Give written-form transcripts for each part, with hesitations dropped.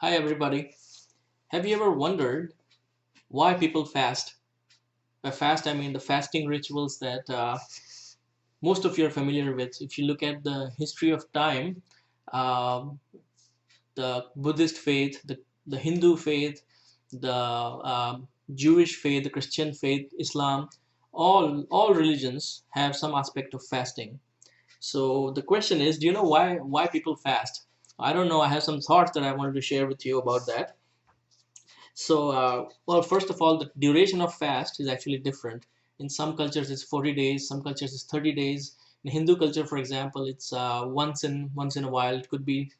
Hi everybody. Have you ever wondered why people fast? By fast, I mean the fasting rituals that most of you are familiar with. If you look at the history of time, um, the Buddhist faith, the Hindu faith, the Jewish faith, the Christian faith, Islam, all religions have some aspect of fasting. So the question is, do you know why people fast? I don't know. I have some thoughts that I wanted to share with you about that. So, well, first of all, the duration of fast is actually different. In some cultures, it's 40 days. Some cultures, it's 30 days. In Hindu culture, for example, it's once in a while. It could be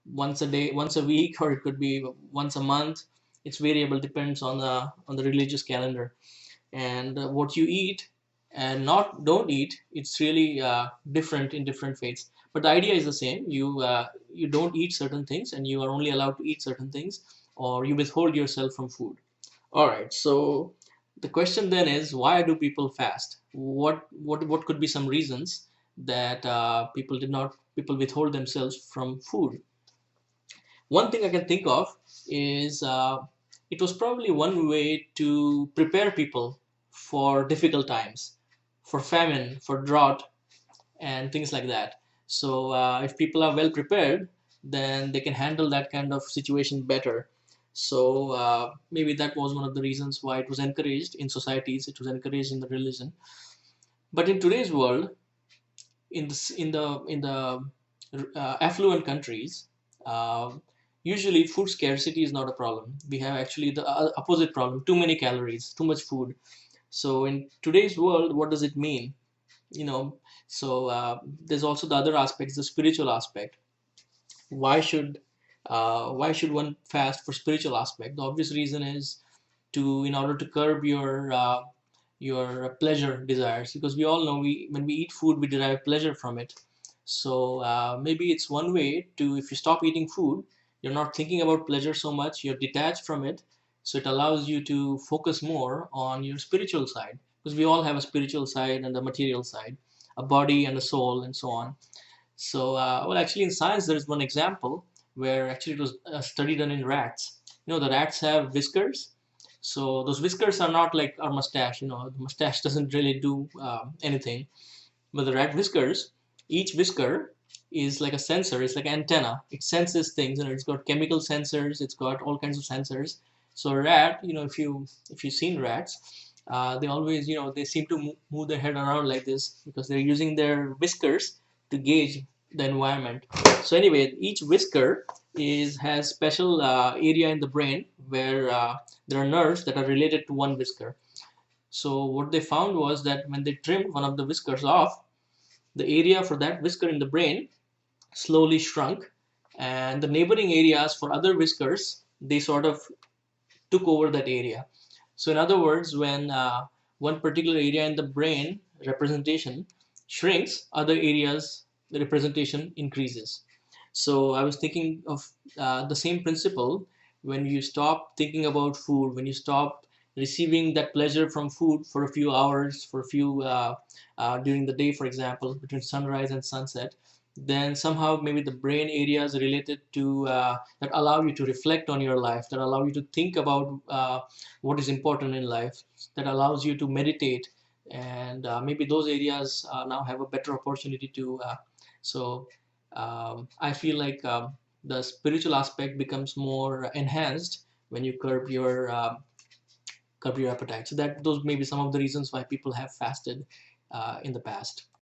once a day, once a week, or it could be once a month. It's variable, depends on the religious calendar and what you eat and not don't eat. It's really different in different faiths. But the idea is the same. You don't eat certain things, and you are only allowed to eat certain things, or you withhold yourself from food. All right. So the question then is, why do people fast? What could be some reasons that people withhold themselves from food? One thing I can think of is it was probably one way to prepare people for difficult times, for famine, for drought, and things like that. So if people are well prepared, then they can handle that kind of situation better. So maybe that was one of the reasons why it was encouraged in societies. It was encouraged in the religion. But in today's world, in the affluent countries, uh, usually food scarcity is not a problem. We have actually the opposite problem: too many calories, too much food. So in today's world, what does it mean? You know, so there's also the other aspects, the spiritual aspect. Why should one fast for spiritual aspect? The obvious reason is to in order to curb your pleasure desires, because we all know we when we eat food we derive pleasure from it. So maybe it's one way to, if you stop eating food, you're not thinking about pleasure so much, you're detached from it. So it allows you to focus more on your spiritual side, because we all have a spiritual side and a material side, a body and a soul and so on. So well, actually in science there is one example where actually it was a study done in rats. The rats have whiskers. So those whiskers are not like our mustache. The mustache doesn't really do anything. But the rat whiskers, each whisker is like a sensor. It's like an antenna. It senses things. It's got chemical sensors. It's got all kinds of sensors. So a rat, if you've seen rats, they always, they seem to move their head around like this because they're using their whiskers to gauge the environment. So anyway, each whisker has special area in the brain where there are nerves that are related to one whisker. So what they found was that when they trimmed one of the whiskers off, the area for that whisker in the brain slowly shrunk, and the neighboring areas for other whiskers, they sort of took over that area. So in other words, when one particular area in the brain representation shrinks, other areas the representation increases. So I was thinking of the same principle. When you stop thinking about food, when you stop receiving that pleasure from food for a few hours, for a few during the day, for example, between sunrise and sunset, then somehow maybe the brain areas related to that allow you to reflect on your life, that allow you to think about what is important in life, that allows you to meditate, and maybe those areas now have a better opportunity to so I feel like the spiritual aspect becomes more enhanced when you curb your appetite. So that those may be some of the reasons why people have fasted in the past.